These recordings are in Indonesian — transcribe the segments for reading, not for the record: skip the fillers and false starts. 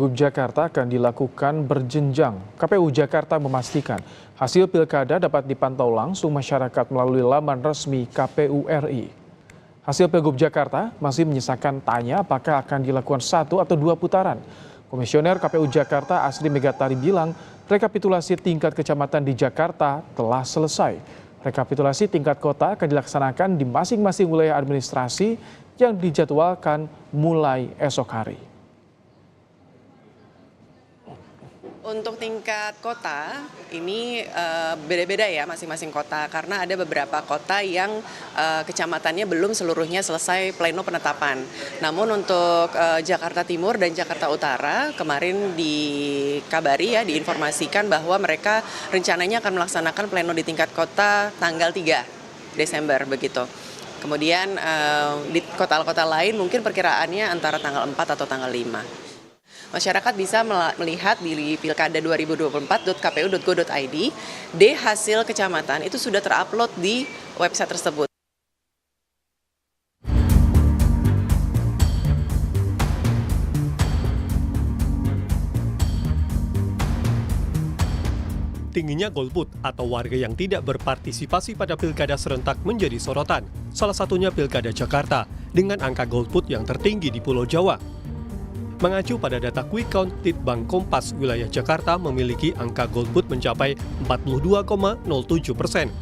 Pilgub Jakarta akan dilakukan berjenjang. KPU Jakarta memastikan hasil pilkada dapat dipantau langsung masyarakat melalui laman resmi KPU RI. Hasil Pilgub Jakarta masih menyisakan tanya apakah akan dilakukan 1 atau 2 putaran. Komisioner KPU Jakarta Asri Megatari bilang rekapitulasi tingkat kecamatan di Jakarta telah selesai. Rekapitulasi tingkat kota akan dilaksanakan di masing-masing wilayah administrasi yang dijadwalkan mulai esok hari. Untuk tingkat kota ini beda-beda ya masing-masing kota karena ada beberapa kota yang kecamatannya belum seluruhnya selesai pleno penetapan. Namun untuk Jakarta Timur dan Jakarta Utara kemarin dikabari ya diinformasikan bahwa mereka rencananya akan melaksanakan pleno di tingkat kota tanggal 3 Desember begitu. Kemudian di kota-kota lain mungkin perkiraannya antara tanggal 4 atau tanggal 5. Masyarakat bisa melihat di pilkada2024.kpu.go.id, hasil kecamatan itu sudah terupload di website tersebut. Tingginya golput atau warga yang tidak berpartisipasi pada pilkada serentak menjadi sorotan. Salah satunya pilkada Jakarta dengan angka golput yang tertinggi di Pulau Jawa. Mengacu pada data Quick Count Litbang Kompas, wilayah Jakarta memiliki angka golput mencapai 42,07%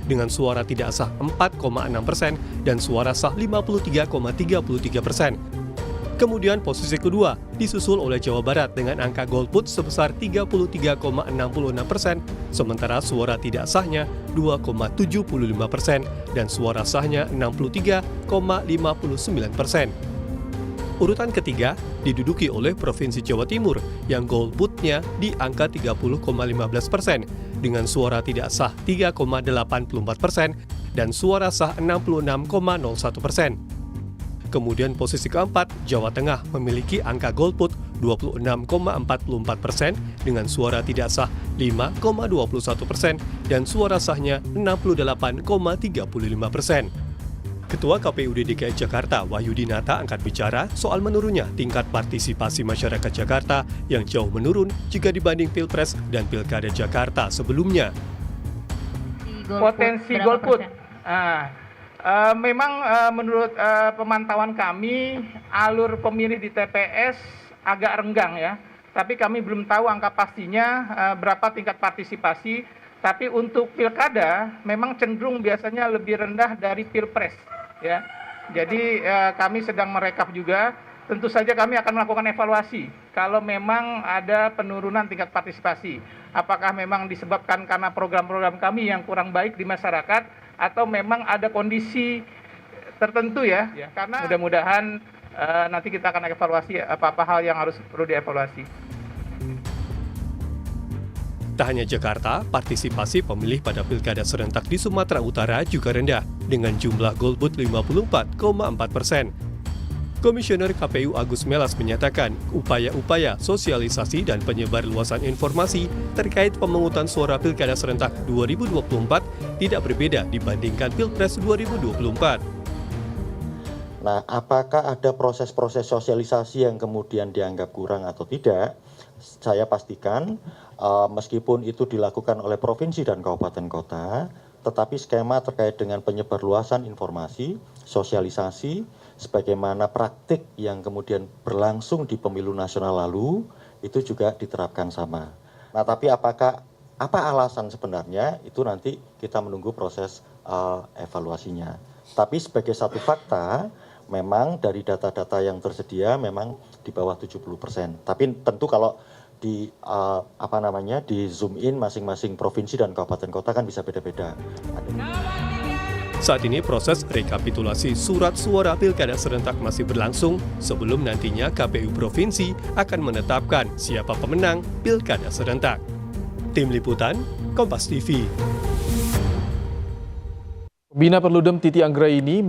dengan suara tidak sah 4,6% dan suara sah 53,33%. Kemudian posisi kedua disusul oleh Jawa Barat dengan angka golput sebesar 33,66%, sementara suara tidak sahnya 2,75% dan suara sahnya 63,59%. Urutan ketiga diduduki oleh Provinsi Jawa Timur yang golputnya di angka 30,15% dengan suara tidak sah 3,84% dan suara sah 66,01%. Kemudian posisi keempat, Jawa Tengah memiliki angka golput 26,44% dengan suara tidak sah 5,21% dan suara sahnya 68,35%. Ketua KPU DKI Jakarta Wahyudinata angkat bicara soal menurunnya tingkat partisipasi masyarakat Jakarta yang jauh menurun jika dibanding Pilpres dan Pilkada Jakarta sebelumnya. Potensi golput, memang menurut pemantauan kami alur pemilih di TPS agak renggang ya. Tapi kami belum tahu angka pastinya berapa tingkat partisipasi. Tapi untuk pilkada memang cenderung biasanya lebih rendah dari Pilpres. Ya, jadi kami sedang merekap juga. Tentu saja kami akan melakukan evaluasi kalau memang ada penurunan tingkat partisipasi. Apakah memang disebabkan karena program-program kami yang kurang baik di masyarakat atau memang ada kondisi tertentu ya. Karena mudah-mudahan nanti kita akan evaluasi apa-apa hal yang harus perlu dievaluasi. Tak hanya Jakarta, partisipasi pemilih pada pilkada serentak di Sumatera Utara juga rendah, dengan jumlah golput 54,4%. Komisioner KPU Agus Melas menyatakan upaya-upaya sosialisasi dan penyebarluasan informasi terkait pemungutan suara pilkada serentak 2024 tidak berbeda dibandingkan Pilpres 2024. Nah, apakah ada proses-proses sosialisasi yang kemudian dianggap kurang atau tidak? Saya pastikan meskipun itu dilakukan oleh provinsi dan kabupaten kota, tetapi skema terkait dengan penyebarluasan informasi, sosialisasi, sebagaimana praktik yang kemudian berlangsung di pemilu nasional lalu, itu juga diterapkan sama. Nah, tapi apa alasan sebenarnya, itu nanti kita menunggu proses evaluasinya. Tapi sebagai satu fakta, memang dari data-data yang tersedia memang di bawah 70%. Tapi tentu kalau di di zoom in masing-masing provinsi dan kabupaten kota kan bisa beda-beda. Saat ini proses rekapitulasi surat suara pilkada serentak masih berlangsung sebelum nantinya KPU provinsi akan menetapkan siapa pemenang pilkada serentak. Tim Liputan, Kompas TV. Bina Perludem Titi Anggraini